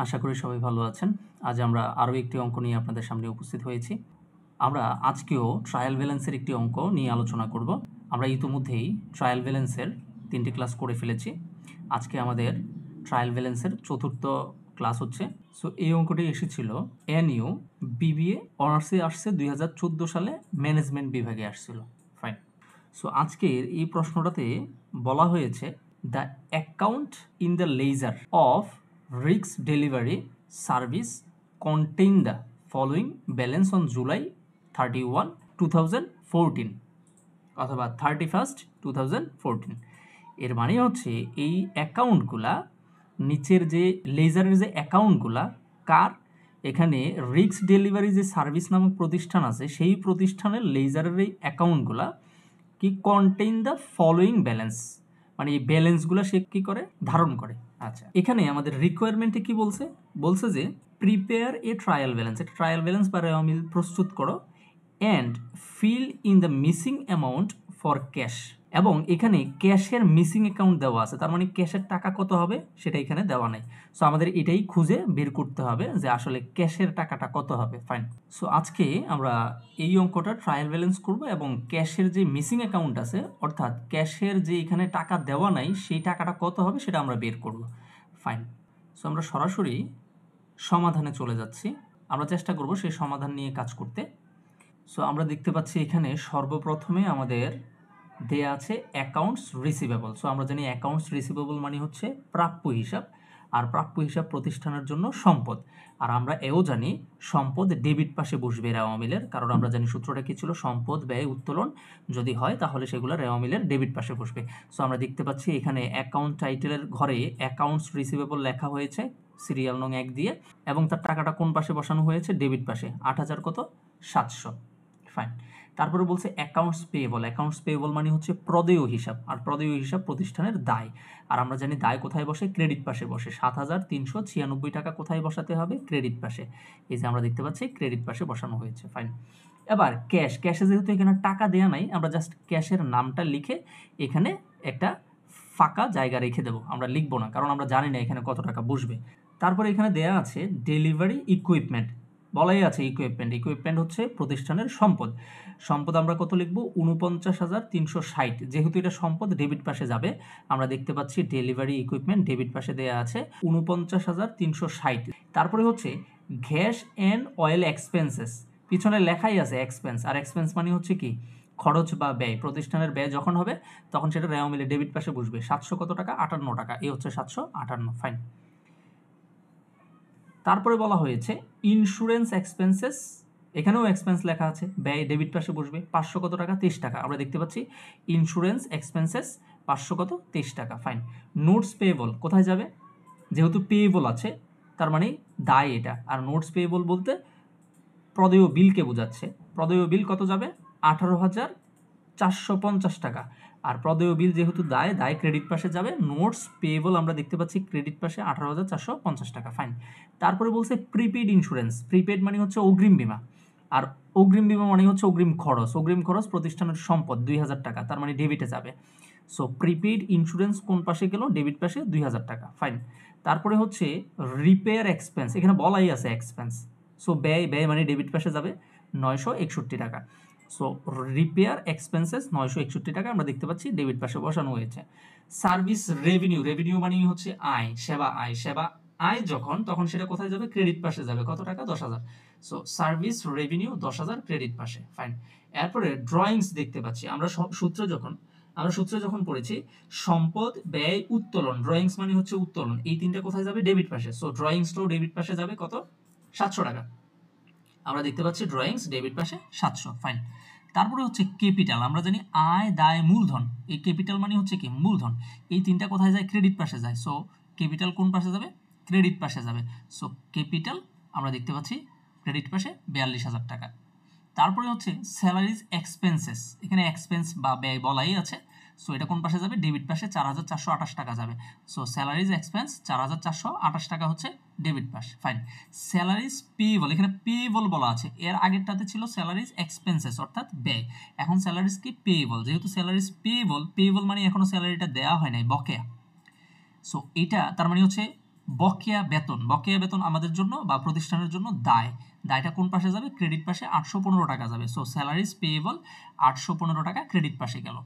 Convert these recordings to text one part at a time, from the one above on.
আশা করি সবাই ভালো আছেন। আজ আমরা আরও একটি অঙ্ক নিয়ে আপনাদের সামনে উপস্থিত হয়েছি। আমরা আজকেও ট্রায়াল ব্যালেন্সের একটি অঙ্ক নিয়ে আলোচনা করব। আমরা ইতিমধ্যেই ট্রায়াল ব্যালেন্সের 3টি ক্লাস করে ফেলেছি। আজকে আমাদের ট্রায়াল ব্যালেন্সের 4র্থ ক্লাস হচ্ছে। সো এই অঙ্কটি এসেছিল এনইউ বিবিএ অনার্সে আসছে 2014 সালে, ম্যানেজমেন্ট বিভাগে আসছিল। ফাইন। সো আজকের এই প্রশ্নটাতে বলা হয়েছে the account in the ledger of Rick's delivery service contain the following balance on July 31, 2014 অথবা 31st, 2014। এর মানে হচ্ছে এই অ্যাকাউন্টগুলা নিচের যে লেজারের যে অ্যাকাউন্টগুলা কার, এখানে রিক্স ডেলিভারি যে সার্ভিস নামক প্রতিষ্ঠান আছে সেই প্রতিষ্ঠানের লেজারের এই অ্যাকাউন্টগুলা কি কন্টেইন দ্য ফলোয়িং ব্যালেন্স, মানে এই ব্যালেন্সগুলো সে কী করে ধারণ করে। আচ্ছা, এখানে আমাদের রিকোয়ারমেন্টে কি বলছে, বলছে যে প্রিপেয়ার এ ট্রায়াল ব্যালেন্স, এটা ট্রায়াল ব্যালেন্স বা রেওয়ামিল প্রস্তুত করো, and fill in the missing amount for cash. এবং এখানে ক্যাশের মিসিং অ্যাকাউন্ট দেওয়া আছে, তার মানে ক্যাশের টাকা কত হবে সেটা এখানে দেওয়া নাই। সো আমাদের এটাই খুঁজে বের করতে হবে যে আসলে ক্যাশের টাকাটা কত হবে। ফাইন। সো আজকে আমরা এই অঙ্কটা ট্রায়াল ব্যালেন্স করব এবং ক্যাশের যে মিসিং অ্যাকাউন্ট আছে, অর্থাৎ ক্যাশের যে এখানে টাকা দেওয়া নাই সেই টাকাটা কত হবে সেটা আমরা বের করব। ফাইন। সো আমরা সরাসরি সমাধানে চলে যাচ্ছি। আমরা চেষ্টা করব সেই সমাধান নিয়ে কাজ করতে। সো আমরা দেখতে পাচ্ছি এখানে সর্বপ্রথমে আমাদের দেয়া আছে অ্যাকাউন্টস রিসিভেবল। সো আমরা জানি অ্যাকাউন্টস রিসিভেবল মানে হচ্ছে প্রাপ্য হিসাব, আর প্রাপ্য হিসাব প্রতিষ্ঠানের জন্য সম্পদ। আর আমরা এও জানি সম্পদ ডেবিট পাশে বসবে রেওয়ামিলের, কারণ আমরা জানি সূত্রটা কি ছিল, সম্পদ ব্যয় উত্তোলন যদি হয় তাহলে সেগুলো রেওয়ামিলের ডেবিট পাশে বসবে। সো আমরা দেখতে পাচ্ছি এখানে অ্যাকাউন্ট টাইটেলের ঘরে অ্যাকাউন্টস রিসিভেবল লেখা হয়েছে সিরিয়াল নং 1 দিয়ে, এবং তার টাকাটা কোন পাশে বসানো হয়েছে, ডেবিট পাশে, 8,000 কত, 700। ফাইন। তারপরে বলছে অ্যাকাউন্টস পেয়েবল। অ্যাকাউন্টস পেয়েবল মানে হচ্ছে প্রদেয় হিসাব, আর প্রদেয় হিসাব প্রতিষ্ঠানের দায়। আর আমরা জানি দায় কোথায় বসে, ক্রেডিট পাশে বসে। 7,396 টাকা কোথায় বসাতে হবে, ক্রেডিট পাশে। এই যে আমরা দেখতে পাচ্ছি ক্রেডিট পাশে বসানো হয়েছে। ফাইন। এবার ক্যাশ, ক্যাশে যেহেতু এখানে টাকা দেয়া নাই, আমরা জাস্ট ক্যাশের নামটা লিখে এখানে একটা ফাঁকা জায়গা রেখে দেবো, আমরা লিখবো না, কারণ আমরা জানি না এখানে কত টাকা বসবে। তারপরে এখানে দেয়া আছে ডেলিভারি ইকুইপমেন্ট, বলাই আছে ইকুইপমেন্ট। ইকুইপমেন্ট হচ্ছে প্রতিষ্ঠানের সম্পদ। সম্পদ আমরা কত লিখব, 49,360। যেহেতু এটা সম্পদ ডেবিট পাশে যাবে, আমরা দেখতে পাচ্ছি ডেলিভারি ইকুইপমেন্ট ডেবিট পাশে দেয়া আছে 49,360। তারপরে হচ্ছে গ্যাস অ্যান্ড অয়েল এক্সপেন্সেস, পিছনে লেখাই আছে এক্সপেন্স, আর এক্সপেন্স মানে হচ্ছে কি, খরচ বা ব্যয়। প্রতিষ্ঠানের ব্যয় যখন হবে তখন সেটা রেওয়ামিলে ডেবিট পাশে বসবে। 700 কত টাকা, 58 টাকা, এই হচ্ছে 758। ফাইন। তারপরে বলা হয়েছে ইন্স্যুরেন্স এক্সপেন্সেস, এখানেও এক্সপেন্স লেখা আছে, ব্যয় ডেবিট পাশে বসবে। 500 কত টাকা, 23 টাকা। আমরা দেখতে পাচ্ছি ইন্স্যুরেন্স এক্সপেন্সেস 500 কত, 23 টাকা। ফাইন। নোটস পেয়েবল কোথায় যাবে, যেহেতু পেয়েবল আছে তার মানে দায় এটা, আর নোটস পেয়েবল বলতে প্রদেয় বিলকে বোঝাচ্ছে। প্রদেয় বিল কত যাবে, 18,450 টাকা। আর প্রদেয় বিল যেহেতু দায়, দায় ক্রেডিট পাশে যাবে। নোটস পেয়েবল আমরা দেখতে পাচ্ছি ক্রেডিট পাশে 18,450 টাকা। ফাইন। তারপরে বলছে প্রিপেড ইন্স্যুরেন্স। প্রিপেড মানে হচ্ছে অগ্রিম বিমা, আর অগ্রিম বিমা মানে হচ্ছে অগ্রিম খরচ। অগ্রিম খরচ প্রতিষ্ঠানের সম্পদ 2,000 টাকা, তার মানে ডেবিটে যাবে। সো প্রিপেড ইন্স্যুরেন্স কোন পাশে গেল, ডেবিট পাশে 2,000 টাকা। ফাইন। তারপরে হচ্ছে রিপেয়ার এক্সপেন্স, এখানে বলাই আছে এক্সপেন্স। সো ব্যয়, ব্যয় মানে ডেবিট পাশে যাবে 961 টাকা। সো রিপেয়ার এক্সপেন্সেস 961 টাকা আমরা দেখতে পাচ্ছি ডেবিট পাশে বসানো হয়েছে। সার্ভিস রেভিনিউ, রেভিনিউ মানে হচ্ছে আয়, সেবা আয়। সেবা আয় যখন, তখন সেটা কোথায় যাবে, ক্রেডিট পাশে যাবে। কত টাকা, 10,000। সো সার্ভিস রেভিনিউ 10,000 ক্রেডিট পাশে। ফাইন। এরপরে ড্রয়িংস দেখতে পাচ্ছি আমরা সূত্রে যখন পড়েছি সম্পদ ব্যয় উত্তোলন, ড্রয়িংস মানে হচ্ছে উত্তোলন, এই তিনটা কোথায় যাবে, ডেবিট পাশে। সো ড্রয়িংসটাও ডেবিট পাশে যাবে কত, 700 টাকা। আমরা দেখতে পাচ্ছি ড্রয়িংস ডেবিট পাশে 700। ফাইন। তারপরে হচ্ছে ক্যাপিটাল, আমরা জানি আয় দায় মূলধন, এই ক্যাপিটাল মানে হচ্ছে কি, মূলধন। এই তিনটা কোথায় যায়, ক্রেডিট পাশে যায়। সো ক্যাপিটাল কোন পাশে যাবে, ক্রেডিট পাশে যাবে। সো ক্যাপিটাল আমরা দেখতে পাচ্ছি ক্রেডিট পাশে 42,000 টাকা। তারপরে হচ্ছে স্যালারিজ এক্সপেন্সেস, এখানে এক্সপেন্স বা ব্যয় বলাই আছে। সো এটা কোন পাশে যাবে, ডেবিট পাশে 4,428 টাকা যাবে। সো স্যালারিজ এক্সপেন্স 4,428 টাকা হচ্ছে ডেবিট পাশ। ফাইন। স্যালারিজ পেয়েবল, এখানে পেয়েবল বলা আছে, এর আগেরটাতে ছিল স্যালারিজ এক্সপেন্সেস অর্থাৎ ব্যয়, এখন স্যালারিজ কি, পেয়েবল। যেহেতু স্যালারিজ পেয়েবল, পেয়েবল মানে এখনো স্যালারিটা দেওয়া হয় নাই, বকেয়া। সো এটা তার মানে হচ্ছে বকেয়া বেতন আমাদের জন্য বা প্রতিষ্ঠানের জন্য দায়টা কোন পাশে যাবে? ক্রেডিট পাশে 815 টাকা যাবে। সো স্যালারিজ পেয়েবল 815 টাকা ক্রেডিট পাশে গেল।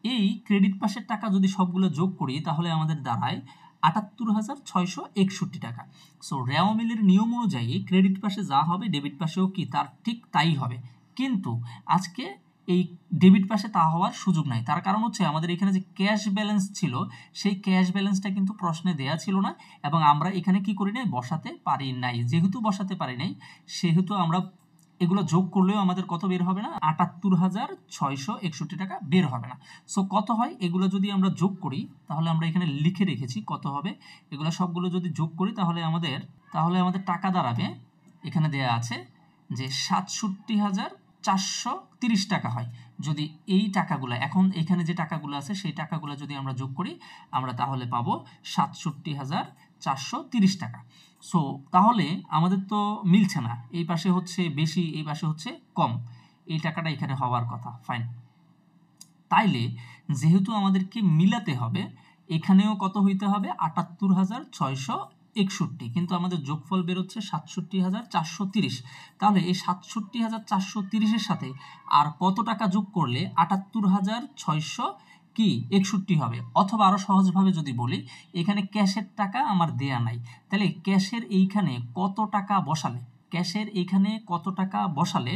এই ক্রেডিট পাশের টাকা যদি সবগুলো যোগ করি তাহলে আমাদের দাঁড়ায় 78,661 টাকা। সো রেওয়া মিলের নিয়ম অনুযায়ী ক্রেডিট পাশে যা হবে ডেবিট পাশেও কি তার ঠিক তাই হবে, কিন্তু আজকে এই ডেবিট পাশে তা হওয়ার সুযোগ নাই। তার কারণ হচ্ছে আমাদের এখানে যে ক্যাশ ব্যালেন্স ছিল সেই ক্যাশ ব্যালেন্সটা কিন্তু প্রশ্নে দেয়া ছিল না, এবং আমরা এখানে কি করি নাই? বসাতে পারি নাই। যেহেতু বসাতে পারি নাই সেহেতু আমরা এগুলো যোগ করলেও আমাদের কত বের হবে না? 78,661 টাকা বের হবে না। সো কত হয়? এগুলো যদি আমরা যোগ করি তাহলে আমরা এখানে লিখে রেখেছি কত হবে। এগুলো সবগুলো যদি যোগ করি তাহলে আমাদের টাকা দাঁড়াবে, এখানে দেয়া আছে যে 67,430 টাকা হয়। যদি এই টাকাগুলো এখন এখানে যে টাকাগুলো আছে সেই টাকাগুলো যদি আমরা যোগ করি আমরা তাহলে পাবো 67,430 টাকা। সো তাহলে আমাদের তো মিলছে না, এই পাশে হচ্ছে বেশি এই পাশে হচ্ছে কম, এই টাকাটা এখানে হওয়ার কথা। ফাইন, তাইলে যেহেতু আমাদেরকে মিলাতে হবে এখানেও কত হইতে হবে? 78,661, কিন্তু আমাদের যোগফল বেরোচ্ছে 67,430। তাহলে এই 67,430-এর সাথে আর কত টাকা যোগ করলে 78,661 হবে? অথবা আরো সহজভাবে যদি বলি, এখানে ক্যাশের টাকা আমার দেয়া নাই, তাহলে ক্যাশের এইখানে কত টাকা বসালে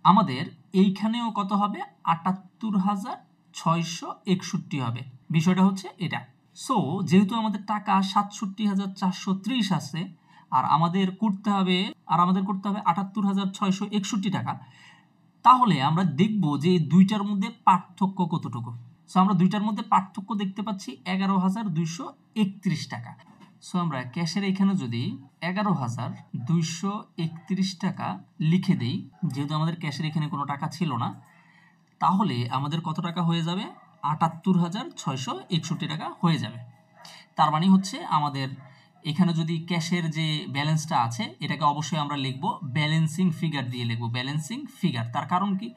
আমাদের এইখানেও কত হবে? 78,661 হবে। বিষয়টা হচ্ছে এটা। সো যেহেতু আমাদের টাকা 67,430 আছে আর আমাদের করতে হবে 78,661 টাকা, তাহলে আমরা দেখব যে এই দুইটার মধ্যে পার্থক্য কতটুকু। সো আমরা দুইটার মধ্যে পার্থক্য দেখতে পাচ্ছি 11,231 টাকা। সো আমরা ক্যাশের এখানে যদি 11,231 টাকা লিখে দেই, যেহেতু আমাদের ক্যাশের এখানে কোনো টাকা ছিল না, তাহলে আমাদের কত টাকা হয়ে যাবে? 78,661 টাকা হয়ে যাবে। তার মানে হচ্ছে আমাদের এখানে যদি ক্যাশের যে ব্যালেন্সটা আছে এটাকে অবশ্যই আমরা লিখব ব্যালেন্সিং ফিগার দিয়ে লিখব, ব্যালেন্সিং ফিগার। তার কারণ কি?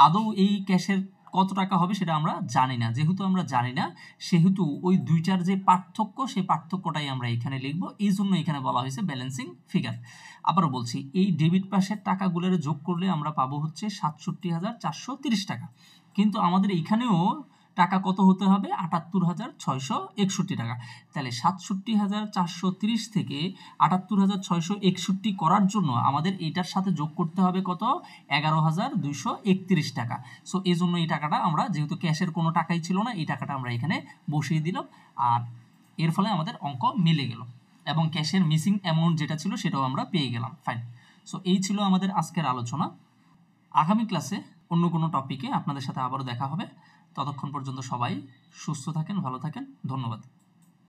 আদৌ এই ক্যাশের কত টাকা হবে সেটা আমরা জানি না। যেহেতু আমরা জানি না সেহেতু ওই দুইটার যে পার্থক্য সেই পার্থক্যটাই আমরা এখানে লিখব, এই জন্য এখানে বলা হয়েছে ব্যালেন্সিং ফিগার। আবারও বলছি, এই ডেবিট পাশের টাকাগুলোর যোগ করলে আমরা পাবো হচ্ছে 67,430 টাকা, কিন্তু আমাদের এখানেও টাকা কত হতে হবে? 78,661 টাকা। তাহলে 67,430 থেকে 78,661 করার জন্য আমাদের এইটার সাথে যোগ করতে হবে কত? 11,231 টাকা। সো এই জন্য এই টাকাটা আমরা, যেহেতু ক্যাশের কোনো টাকাই ছিল না, এই টাকাটা আমরা এখানে বসিয়ে দিলাম, আর এর ফলে আমাদের অঙ্ক মিলে গেল এবং ক্যাশের মিসিং অ্যামাউন্ট যেটা ছিল সেটাও আমরা পেয়ে গেলাম। ফাইন। সো এই ছিল আমাদের আজকের আলোচনা। আগামী ক্লাসে অন্য কোনো টপিকে আপনাদের সাথে আবারও দেখা হবে। ততক্ষণ পর্যন্ত সবাই সুস্থ থাকেন, ভালো থাকেন। ধন্যবাদ।